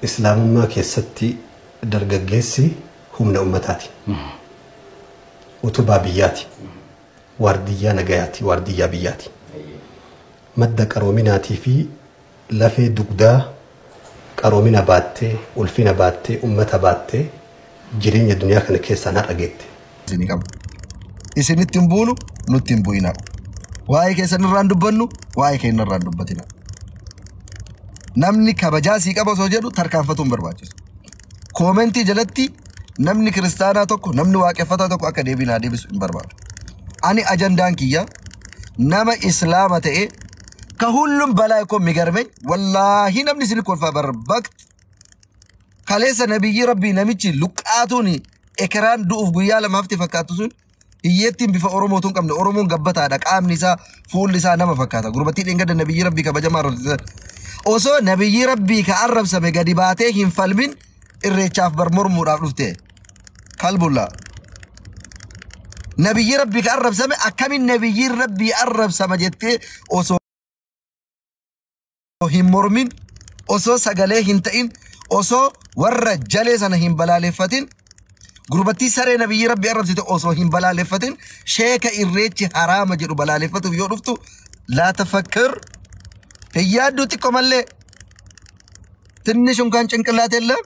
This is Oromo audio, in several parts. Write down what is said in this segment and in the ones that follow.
إسلام ما كيستي درجة جيسي هم نأمتاتي وتبابياتي واردية نجاياتي واردية بياتي مدة كروميناتي في لفي دقدا كرومينا باتي والفينا باتي أمتا باتي جرين الدنيا كان كيسا نرقيت زيني كم إسي نتنبونو نتنبوينا واي كيسا نراندبنو واي كي نراندبتنا نمني كبجاسي كبا سوجدو تركان فتون برباجس كومنتي جلتي نمني كريستانا توكو نمني واقفتا توكو أكا ديبنا ديبس برباج أني أجندان كيا نما إسلامة كهولم بلايكم مغرمي والله نمني سنكون فبربكت خليس نبي ربي نميتشي لقاتوني إكران دوف قيالة مافتي فكاتوسون يتم بفا أوروموتون كمنا أورومون قبتا دك نساء فول نساء نما فكاتا قربتين إنقاد نبي ربي كبجمع أوسو نبي ربي كعرب سمي قدباتي هم فالمين الريتشاف برمرمور عرفته قلب الله نبي ربي كعرب سمي أكمل نبي ربي عرب سمي جتة أوسو هم مرمين أوسو سقاليه هنتين أوسو ورّا جالس أنا هم بلالفتين غربتي سرّي نبي ربي عرب سيتو أوسو هم بلالفتين شيك الريتش حرام جرو بلالفتو يورفتو لا تفكر هي دوتي كمالة تنشون كان شنكلات الله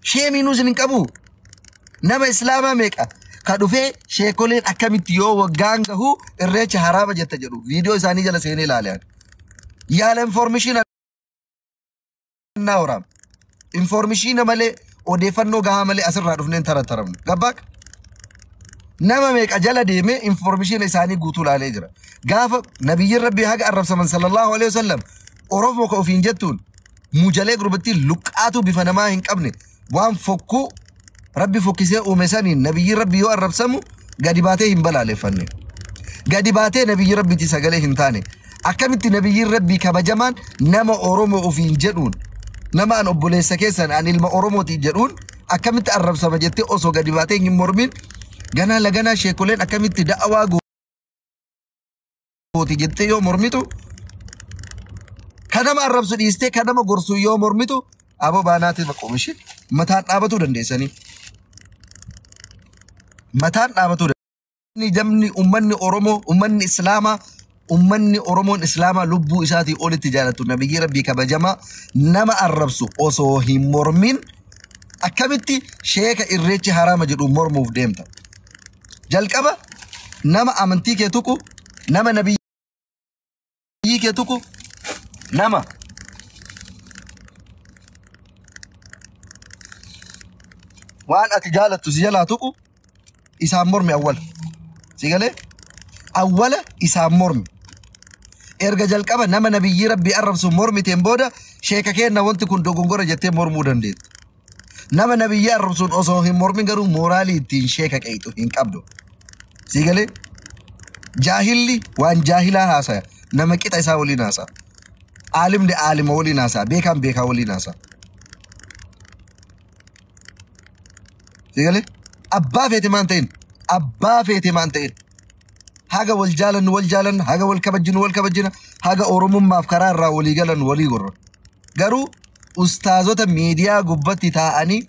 شيء مينوس نكابو نما إسلام ميكا كادوفي شيكولين أكمتيو وغانغهو الريتش حرام جت جرو فيديو ثاني جل سيني لاليان يا الانفورميشن ناورام انفورميشن مالي وديفنو غا مالي أسر رادوفنين ترم غباك نما ميك أجل ديمي انفورميشن ثاني غوتو لالي جرا غاف نبي ربي حق الرب صلى الله عليه وسلم أوروف موكو فين جتون مجالي غربتي لقاتو بفنما هنكبني وان فكو ربي فكسي ومساني نبي ربي يو الرب سمو غادباتي هنبلا لفني غادباتي نبي ربي تساقلي هنتاني أكملت نبي ربي كبجمان نما أورومو وفين جدون نما أن أبولي سكيسان أن ilma Oromooti jedhuun akkamitti arrabsama jettee osoo gadi baatee hin mormin ganaa laganaa sheekoleen akkamitti da'awaa gooti jettee yoo mormitu kanama arrabsu dhiistee kanama gorsu yoo mormitu aboo baanaati maqoomishi mataan dhaabatuu dandeessanii mataan dhaabatuu dandeessanii jamni ummanni Oromoo ummanni Islaamaa ummanni Oromoon Islaamaa lubbuu isaatii olitti jaalatu nabiyyi rabbii kabajamaa nama arrabsu osoo hin mormin akkamitti sheeka irreechi haraama jedhu mormuuf deemta jalqaba nama amantii kee tuqu nama nabiyyi kee tuqu nama waan ati jaalattu si jalaa tuqu isaan mormi awwala si galee awwala isaan mormi erga jalqaba nama nabiyyi rabbii arrabsu mormiteen booda sheeka keenna wanti kun dogongora jettee mormuu dandeetta nama nabiyyi arrabsuun osoo hin mormin garuu mooraalii ittiin sheeka qeexu hin qabdu si galee jaahilli waan jaahilaa haasaya nama qixa isaa waliin haasaya aalimni aalima waliin haasaya beekaan beekaa waliin haasaya si galee abbaa feete maan ta'in haga والجالن haga والكبجن haga oromummaaf karaa irraa walii galan walii gorra garuu ustaazota miidiyaa gubbatti taa'anii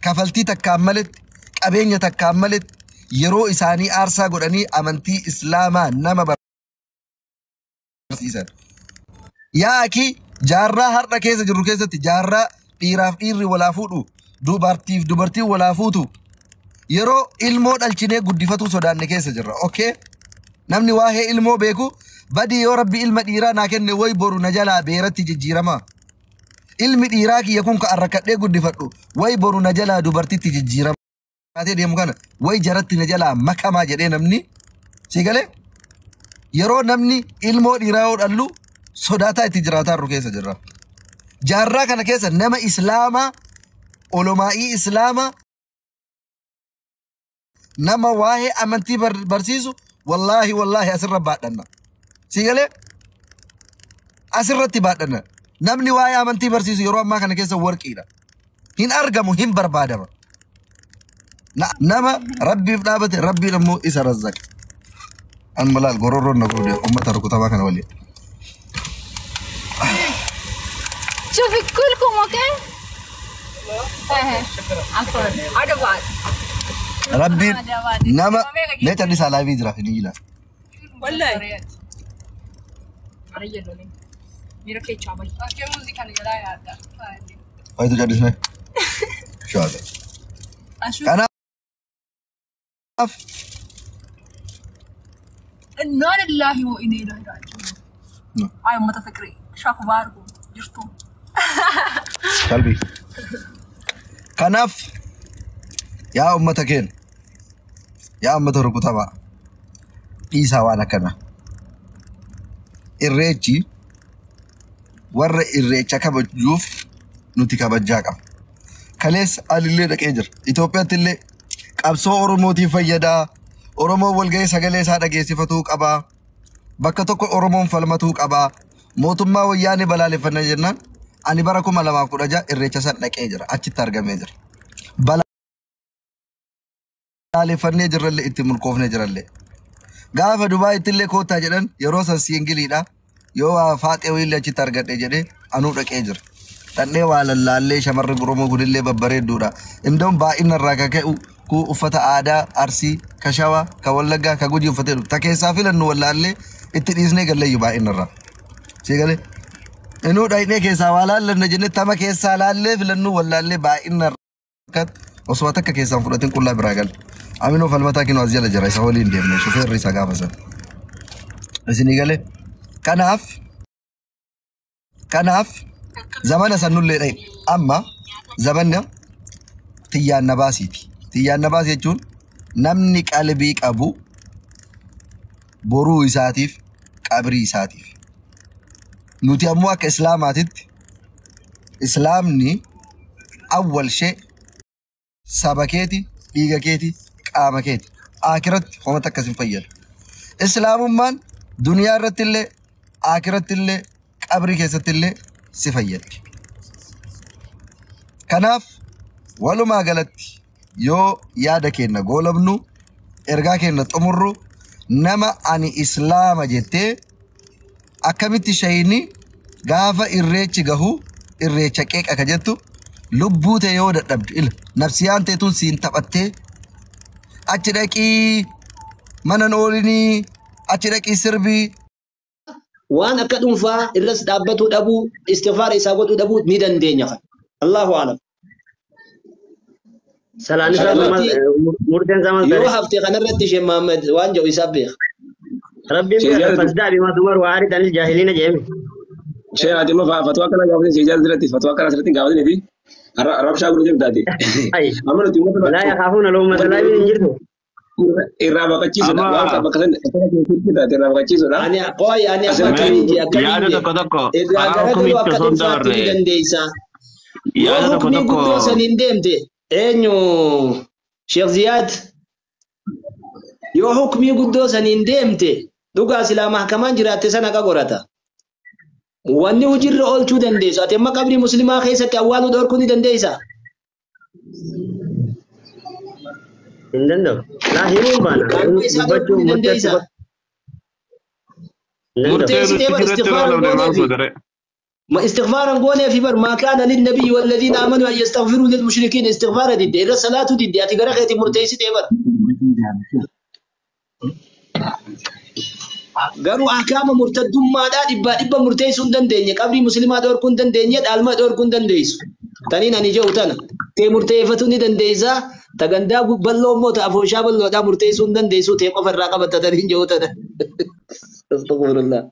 kafaltii takkaan maletti qabeenya takkaan maletti yeroo isaanii aarsaa godhanii amantii islaamaa nama barsiisan yaa akii jaarraa har'a keessa jirru keessatti jaarraa dhiiraaf dhiirri walaa fuudhu dubartiif dubartii walaa fuutu yeroo ilmoo dhalchinee guddifatu sodaanne keessa jirra okay namni waa'ee ilmoo beeku badi yoo rabbi ilma dhiiraa naa kenne way boru na jalaa beeratti jijjiirama ilmi dhiiraa kiyya kun ka arrakadhee guddifadhu way boru na jalaa dubartitti jijjiirama taatee deemu kana way jaratti na jalaa makamaa jedhee namni si galee yeroo namni ilmoo dhiiraa yoo dhallu sodaataa itti jiraataa jiru keessa jirra jaarraa kana keessa nama islaamaa olomaa'ii islaamaa nama waa'ee amantii barsiisu wallahi asirra baadhanna si galee asirratti baadhanna namni waa'ee amantii barsiisu yeroo ammaa kana keessa warqiidha hin argamu hin barbaadama nama rabbiif dhaabate rabbiin ammoo isa razzaq an malal gororroon na godhe ummata rukutamaa kana waliin شوفي كلكم اوكي؟ ايه عفوا عجبات ربي نما ليه تدي سالا فيدرا نيلا والله ميرا che ciao ma che musica ne dai guarda هاي تو جدي اسمه شو هذا انا إنا لله وإنا إليه راجعون أي متفكرين شو أخباركم جرتم قلبي كنف يا أمتكين يا أمة ركوتها إيسا وانا كنا الرجي ور الرجي كبجوف نوتي كبجاكم كليس اللي لك إجر إثيوبيا تلي قبصو أوروموتي فيدا أورومو والجاي سجلة سادة جيسي فتوك أبا بكتوك أورومون فلمتوك أبا موتما وياني بلالي فنجرنا أني براكم على ما أقول أجا الرجي سادة إجر أشي ترجم إجر بلالي فنجر اللي إتمول كوف نجر اللي قاف دبي تلي كوتا جرن يروسا سينجلي دا يو فاتي ويلي أشي ترجم إجري أنو رك إجر تنّي والله اللي شمر برومو قول اللي ببريد دورا إندم باين الرجع كو ufata aadaa arsii kashawaa ka wallaggaa ka gujii uffatee dhufu takeessaa filannu wallaallee itti dhiisnee galleeyyu baay'inarraa si galee inuu dhaynee keessaa waa laallanna jennee tama keessaa laallee filannu wallaallee baay'inarraa osoo takka keessaan fudhatin qullaa biraa galle aminoo falmataa kinoo as jala jira isa waliin deemne shufeerri isa gaafa san isinii galee kanaaf zamana sannullee dhayin amma zamanna tiyyaan na baasiiti. Tiyyaan na baasii jechuun namni qalbii qabu boruu isaatiif qabrii isaatiif nuti ammoo akka islaamaatitti islaamni awwal shee saba keeti dhiiga keeti qaama keeti aakiratti homata akkasin fayyada islaamummaan duniyaa irratti illee aakiratti illee qabrii keessatti illee si fayyaddi kanaaf walumaa galatti yoo yaada kenna goolabnu ergaa kenna xumurru nama ani islaama jettee akkamitti shayini gaafa irreechi gahu irreecha qeeqa ka jettu lubbuu ta'e yoo dadhabdu ila nafsiyaan ta'etuun siin taphattee achi dhaqii manan oolinii achi dhaqii sirbii waan akka dhuunfaa irras dhaabbatuu dhabuu istighfaara isaa godhuu dhabuu ni dandeenya Allahu a'lam سلام مرتين زمان يو هفتي خنرتي شيخ محمد وانجو يسبح ربي فازدع بما تمر وعارض عن الجاهلين جميع شيخ هذه ما فتوى كلا جاوبني سيجال درتي فتوى كلا سرتين جاوبني دي رب شاغل جيب دادي اي امر تي لا يخافون لو مثلا ينجرتو الرابع كتشيز لا بكسن دادي الرابع كتشيز لا انا قوي انا يا ده كدكو اراكم يتصون دور يا حكمي قدو سنندمتي enyo Sheikh Ziyad yo hukmi guddo sanin demte duga sila mahkaman jiraate sana ka gorata wanni hujirra olchu dandeesa ate makabri muslima keessatti awwalu dorku ni dandeesa indendo la himun bana baccu dandeesa ما استغفارا قونا في بر ما كان للنبي والذين آمنوا أن يستغفروا للمشركين استغفارا دي إذا صلاة دي أتقرأ خيتي مرتيسي تيبر قالوا أحكام مرتد ما دا دبا مرتيسون دن دينيا قبري مسلمات دور كن دن دينيا دالما دور كن دن ديسو تانين أني جو تانا تي مرتيفتوني دن ديسا تغندا بلو موتا أفوشا بلو دا مرتيسون دن ديسو تيبا فرقا بتترين جو تانا استغفر الله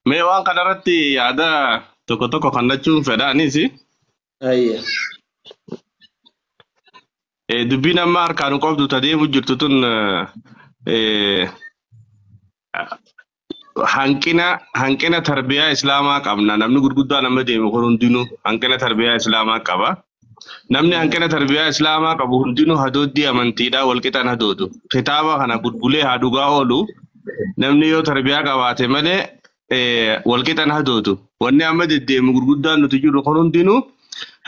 Mee waan kanarratti yaada tokko tokko kannachuun fedhaanis dubbiin amma harkaan qoftu tadeemu jirtu tun hanqina tarbiyaa islaamaa qabna namni gurguddaan amma deemu kun hundinuu hanqina tarbiyaa islaamaa qaba namni hanqina tarbiyaa islaamaa qabu hundinuu hadooddii amantiidhaa walqixan hadoodu kitaaba kana gurgulee haa dhugaa oolu namni yoo tarbiyaa qabaate malee walqixan hadoodu wanni amma deddeemu gurguddaan nuti jiru kun hundinuu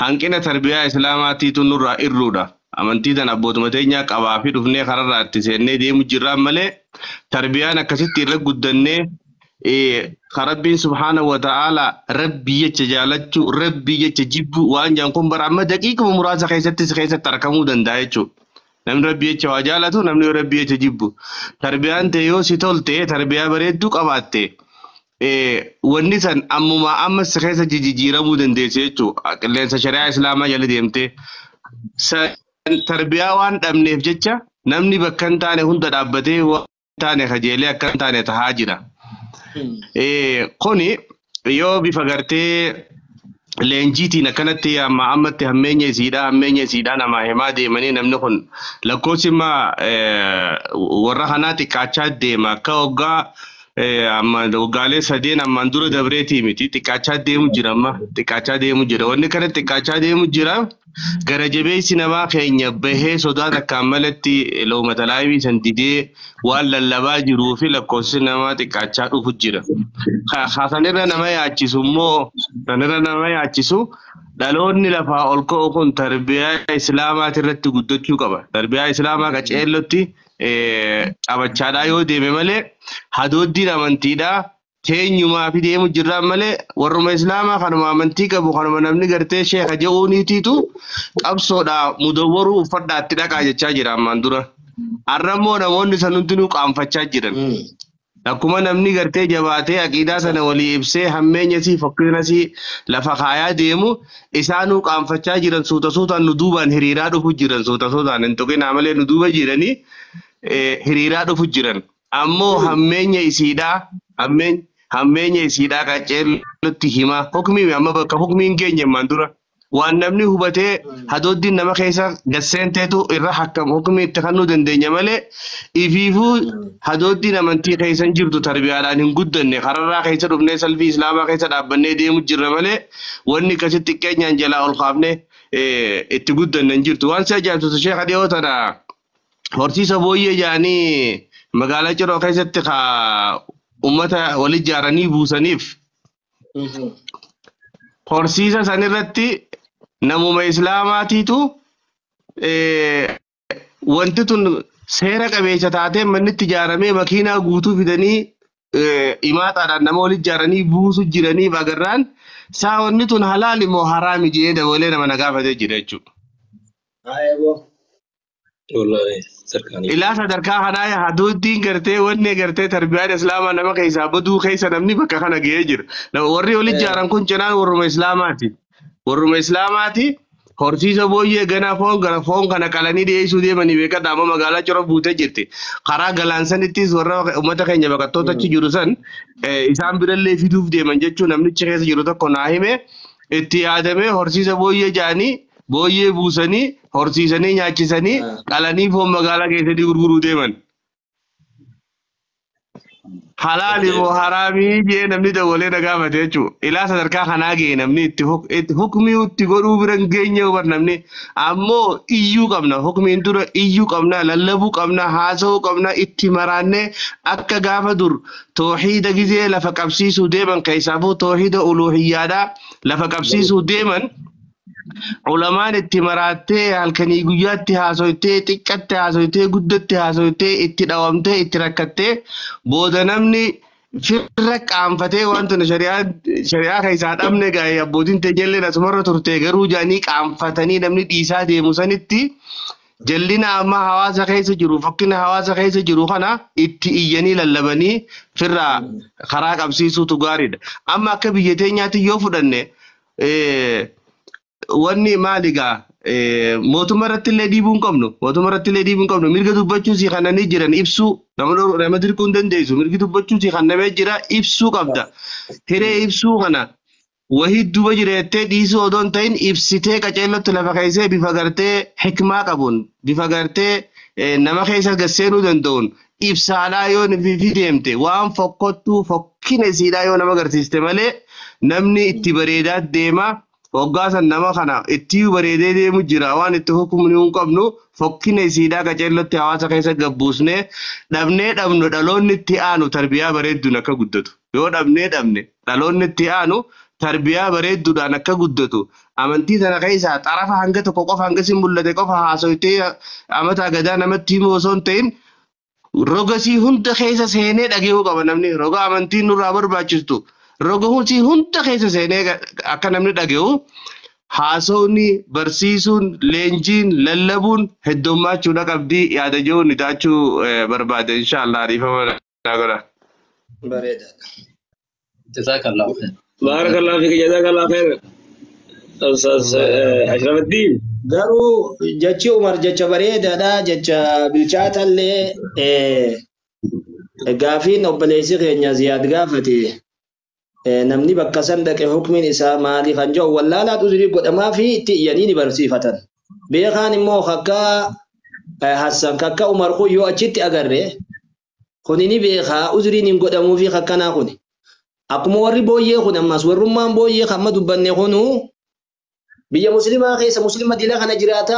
hanqina tarbiyaa islaamaatiitu nurraa irruudha amantii tan abbootuma teenyaa qabaa fi dhufnee kararraa itti seennee deemu jirraan malee tarbiyaan akkasitti irra guddannee خربين سبحانه وتعالى ربي يتجالتشو ربي يتجيبو وان جانكم برامة دقيقة ومرازة خيسة تركمو دندايتشو نمن ربي يتجالتو نمن ربي يتجيبو تربيان تيو ستولتي تربيا بريدو قباتي ونسان أمما أمس خيسة جيجيرمو دنديسيتشو لنسا شريعة إسلاما يلي ديمتي تربيا وان أمنيف جيتشا نمني بكن تاني هند دابتي وان تاني خجيلي أكن تاني تهاجرا kuni yoo bifa gartee leenjiitiin akkanatti amma ammatti hammeenya isiidhaa nama himaa deemanii namni kun lakkoofsima warra kanaa xiqqaachaa deema akka waggaa amma waggaalee sadeen ammaan dura dabreetii miti xiqqaachaa deemu jira wanni kana xiqqaachaa deemu jira gara jabeessi namaa keenya bahee sodaa takkaan malatti loomata laayivii san didee waan lallabaa jiruu fi lakkoofsi namaa xiqqaachaa dhufu jira. Sanirra nama yaachisu dhaloonni lafaa ol ka'u kun tarbiyaa islaamaati irratti guddachuu qaba. Tarbiyaa islaamaa qaceellotti qabachaadhaa yoo deeme malee hadooddiin amantiidhaa keenyumaa fi deemu jirraan malee warruma islaamaa kanuma amantii qabu kanuma namni gartee sheeka je'uuniitiitu qabsoodhaa mudawwaruu uffadhaatti dhaqaa jechaa jira ammaan dura. Arrammoo namoonni san hundinuu qaanfachaa jiran. Akkuma namni gartee jabaatee aqiidaa sana walii ibsee hammeenyasii fakkiinasii lafa kaayaa deemu isaanuu qaanfachaa jiran suutaan nu duubaan hiriiraa dhufu jiran suutaan hin tuqinaa malee nu duuba jiranii hiriiraa dhufu jiran. Ammoo hammeenya isiidhaa qaceellotti himaa hukmii amma bakka hukmiin keenya ammaan dura. Waan namni hubatee hadooddiin nama keessa gasseenteetu irra hakkam hukmii itti kannuu dandeenya malee ifiifuu hadooddiin amantii keessan jirtu tarbiyaadhaan hin guddanne kararraa keessa dhufnee salfii islaamaa keessa dhaabbannee deemu jirra malee wanni akkasitti xiqqeenyaan jalaa ol kaafnee itti guddanne hin jirtu. Waan si ajaa'ibsiisu sheekha dhiyoo tana horsiisa booyyee jedhanii magaalaa Ciroo keessatti ummata wal ijaaranii buusaniif horsiisa sanirratti namuma islaamaatiitu wanti tun seera qabeessa taatee manni itti ijaaramee makiinaa guutuu fidanii imaataadhaan nama wal ijaaranii buusu jiraniif agarraan wanni tun halaal immoo haraami jedhee dabalee nama na gaafatee jira jechuudha. Ilaa sadarkaa kanaa hadooddiin gartee wanni gartee tarbiyaan islaamaa nama keessaa baduu keessa namni bakka kana ga'ee jira. Warri wal ijaaran kun cinaan warruma islaamaati. Horsiisa booyyee ganaa foon kana qalanii dhiyeessuu deemanii beekadha amma magaalaa Ciroo buutee jirti. Karaa galaansanittis warra uummata keenya baqattoota achi jiru san isaan birallee fiduuf deeman jechuun namnichi keessa jiru tokko naa hime itti yaadamee horsiisa booyyee jedhanii booyyee buusanii horsiisanii nyaachisanii qalanii foon magaalaa keessatti gurguruu deeman. Halaali moo haraamii jee namni dabalee na gaafate jechuudha. Ilaa sadarkaa kanaa ga'e namni itti hukmii itti godhuu bira hin geenye hubar namni ammoo iyyuu qabna hukmiin dura iyyuu qabna lallabuu qabna haasa'uu qabna itti maraannee akka gaafa dur tooxiida gizee lafa qabsiisuu deeman keessaafuu tooxiida uluhiyyaadhaa lafa qabsiisuu deeman. Ulamaan itti maraattee halkanii guyyaatti haasoytee xiqqatti haasoytee guddatti haasoytee itti dhawamtee itti rakkattee booda namni firra qaanfatee wanta shari'aa keessaa dhabne gaa'ee abbootiin teenyellee asumarra turte garuu jaanii qaanfatanii namni dhiisaa deemu sanitti jallina amma hawaasa keessa jiru fakkina hawaasa keessa jiru kana itti iyyanii lallabanii firra karaa qabsiisuutu gaariidha. Amma akka biyya teenyaatti yoo fudhanne wanni maaligaa mootummaa irratti illee dhiibuu hin qabnu mirga dubbachuu si kannanii jiran ibsuu nama dirquu hin dandeessu mirgi dubbachuu si kannamee jira ibsuu qabda hiree ibsuu kana wahii duba jireettee dhiisuu odoo hin ta'in ibsitee qaceellotti lafa keessee bifa gartee hikmaa qabuun bifa gartee nama keessa gasseenuu danda'uun ibsaadhaa yoo fi deemte waan fokkottuu fokkina isiidhaa yoo nama agarsiiste malee namni itti bareedaa deema. Hoggaasan nama kana itti bareedee deemu jira waan itti hukumni hin qabnu fokkina isiidhaa qaceellotti hawaasa keessa gabbuusnee dhabnee dhabnu dhaloonni itti aanu tarbiyaa bareedduun akka guddatu yoo dhabnee dhabne dhaloonni itti aanu tarbiyaa bareedduudhaan akka guddatu amantii sana keessaa xarafa hanga tokko qofa hanga si mul'ate qofa haasoytee amataa gadaa namatti himuu osoo hin ta'in rogasii hunda keessa seenee dhagahuu qaba namni roga amantiin nurraa barbaachistu roga hunda keessa seenee akka namni dhagahu haasawni barsiisuun leenjiin lallabuun heddummaachuu qabdi yaada jiruun itaachuu barbaade inshallah ariifama godha. Bareeda. Jazakallahu khair. Barakallahu fik, jazakallahu khair. Ustaz Ashraf Uddin. Garuu jechi Umar jecha bareedaadha jecha bilchaatallee gaafiin obboleessi keenya Ziyaad gaafate namni bakka san dhaqe hukmiin isaa maali kan jedhu wallaalaa uzrii godhamaa fi itti iyyanii ni barsiifatan. Beekaan immoo akka Hassan akka Umar kun yoo achitti agarre kuni ni beekaa uzriin hin godhamuu fi akkanaa kuni. Akkuma warri booyyee kun ammas warrummaan booyyee hamma dubbanne kunu biyya muslimaa keessa muslima dilaa kana jiraata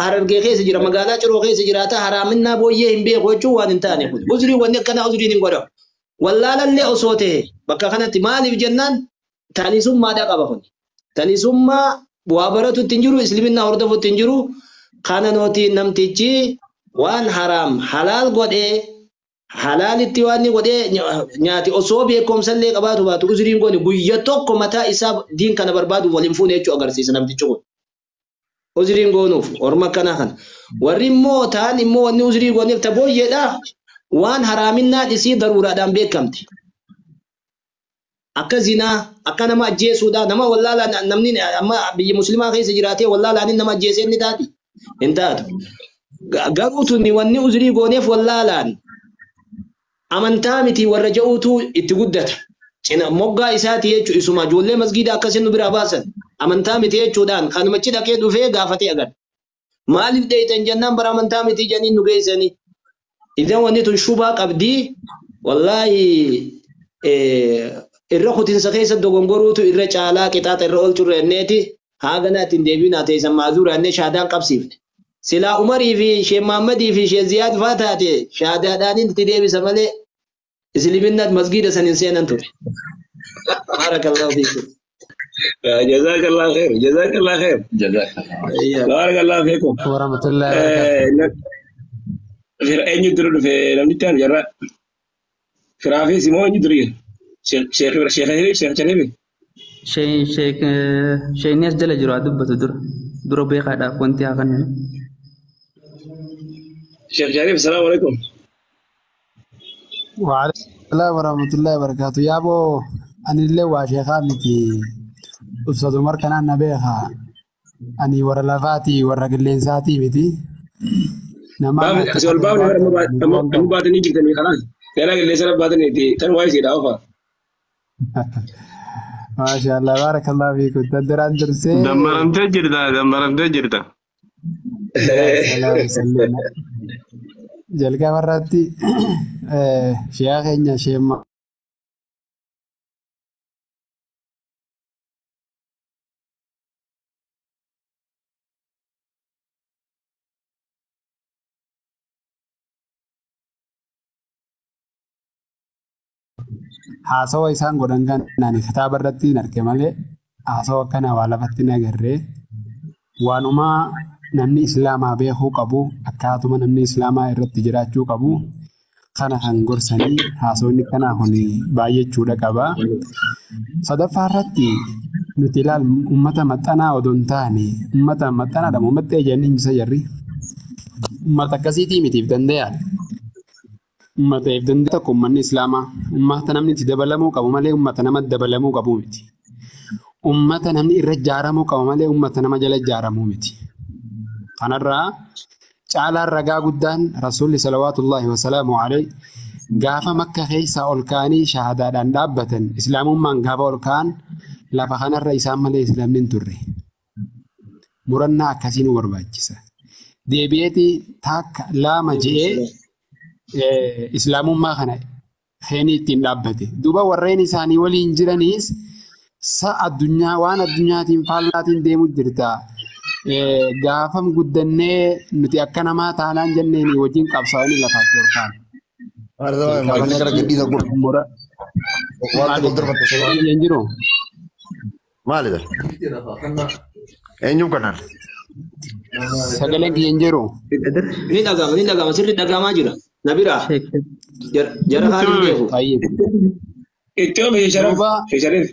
Harargee keessa jira magaalaa Ciroo keessa jiraata haraaminaa booyyee hin beeku jechuun waan hin taane kun uzrii wanni akkanaa uzriin hin godhamu. Wallaalallee osoo ta'e bakka kanatti maaliif jennaan taanisummaadha qaba kun. Taanisummaa waa baratutti hin jiru islaminaa hordofutti hin jiru kana nootiin namtichi waan haraam halaal godhee halaalitti waan ni godhee nyaati osoo beekumsallee qabaatu baatu uzriin kun guyyaa tokko mataa isaa diin kana barbaadu waliin fuune jechuu agarsiisa namtichi kun. Uzriin goonuuf orma kana kana. Warri immoo ta'an immoo wanni uzrii gooneef tabooyyeedha. Waan haraaminaan isii daruuraadhaan beekamte. Akka zinaa, akka nama ajjeesuudha, nama wallaalaa namni amma biyya muslimaa keessa jiraatee wallaalaan nama ajjeesee inni taati. Hin taatu. Garuu tuni wanni uzrii gooneef wallaalaan amantaa miti warra ja'uutu itti guddata. Cina moggaa isaati jechuun isuma ijoollee masgiida akkasiin nu biraa baasan. Amantaa miti jechuudhaan kanumachi dhaqee dhufee gaafatee agarra. Maaliif dheeytan jennaan bara amantaa miti janiin nu geessanii. Idan wanni tun shubaa qabdii wallahi irra kutinsa keessa dogongoruutu irra caalaa qixaaxa irra oolchurra enneeti haagana ittiin deebiin teessan maazuura ennee shaadaan qabsiifne. Silaa Umarii fi Sheekh Muhammadii fi Sheekh Ziyaad faa taate shaadaadhaan itti deebisa malee isliminnat masgiida san hin seenan ture. Barakallahu fiikum. Jazakallahu khair, jazakallahu khair. Barakallahu fiikum. Warahmatullahi wabarakatuh. Eenyu dura dhufe namni itti aanu jarraa. Firaafis immoo eenyu dura jira? Sheekh Sheekni as jala jiru haa dubbatu dura beekaadhaaf wanti haa kennu. Sheekh Sharif, salaamu alaikum. Waalaikumsalam warahmatullahi wabarakatuh. Yaaboo anillee waa sheekaa miti. Ustaz Umar kanaan na beekaa. Ani warra lafaatii warra qilleensaatii miti. Asal baafni amma baatanii jirtanii kanaan seera qilleensa baatanii tan waa'ee siidhaa ofa. Maashaallah baarakallahu fiikum daddaraan dursee. Dammaramtee jirta. Jalqaba irratti sheekha keenya sheemma. Haasawa isaan godhan kanaan kitaaba irratti hin arge malee haasawa kana waa lafatti hin agarree waanuma namni islaamaa beekuu qabu akkaatuma namni islaamaa irratti jiraachuu qabu kana kan gorsanii haasawni kanaa kun baay'echuudha qaba. Sadaffaa irratti nuti ilaal uummata maxxanaa odoo hin taane uummata maxxanaadha uummata ejjanii isa jarri uummata akkasiitii mitiif danda'aadha. Ummata eegdanda tokko uummanni islaamaa ummata namni itti dabalamuu qabu malee ummata nama dabalamuu qabu miti. Ummata namni irra ijaaramuu qabu malee ummata nama jala ijaaramuu miti. Kanarraa caalaan ragaa guddaan rasuulli salawaatullaahi wasalaamu alayhi gaafa makka keessa ol kaanii shahaadaadhaan dhaabbatan islaamummaan gaafa ol kaan lafa kanarra isaan malee islaamni hin turre. Murannaa akkasii nu barbaachisa. Deebi'eetii takka lama je'ee islaamummaa kana kheenii ittiin dhaabbate. Duuba warreen isaanii waliin jiraniis addunyaa waan addunyaatiin faallaatiin deemu jirta. Gaafam guddannee nuti akka namaa taanaan jenneen wajjin qabsaa'anii lafaatti ol kaan. Maalidha? Eenyuun kanaan? Sagaleen kiyya hin jiru. Ni dhagama sirri dhagamaa jira. نبيرا جرى هذا الجيفو طيب اتهم في شرف دوبا في شرف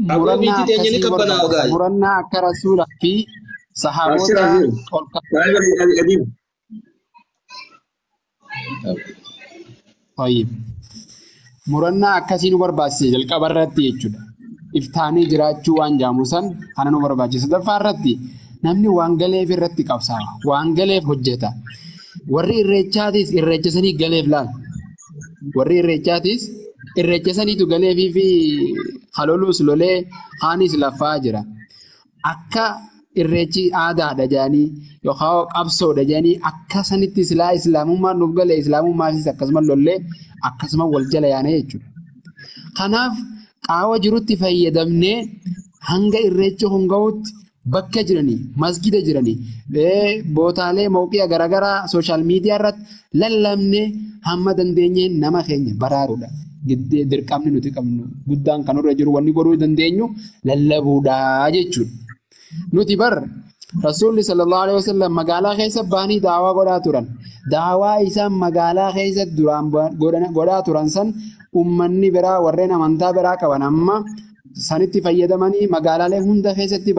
أبو مرنا بيتي تنجني أكسي كبنا برباد وقال مرنا كرسول في أسير صحابوتا أسير قديم طيب مرنا أكسي برباسي جل كبرتي يجودا إفتاني جراچو وان جاموسان أنا برباسي سدفارتي نمني وانغلي في رتي كابسا وانغلي هجتا وري الرجاتيس الرجسني غلي فلان وري الرجاتيس الرجسني تو غلي في خلولوس لولي خانيس لفاجرا akka irreechi aadaa dhajanii yookaan qabsoo dhajanii akka sanitti islaamummaan nuuf galee islaamummaas akkasumas lollee akkasumas wal jala yaane jechuudha. Kanaaf qaawwa jirutti fayyadamnee hanga irreechi honga'utti bakka jiranii masgida jiranii bootaalee mawqiyaa garaagaraa sooshaal miidiyaa irratti lallabnee hamma dandeenyeen nama keenya baraaruudha. Dirqamni nuti qabnu guddaan kan irra jiru wanni godhuu dandeenyu lallabuudha jechuudha. Nuti bar Rasuulli sallallahu alaihi wasallam magaalaa keessa baanii daawaa godhaa turan. Daawaa isaan magaalaa keessa duraan godhaa turan san ummanni biraa warreen amantaa biraa qaban amma sanitti fayyadamanii magaalaalee hunda keessatti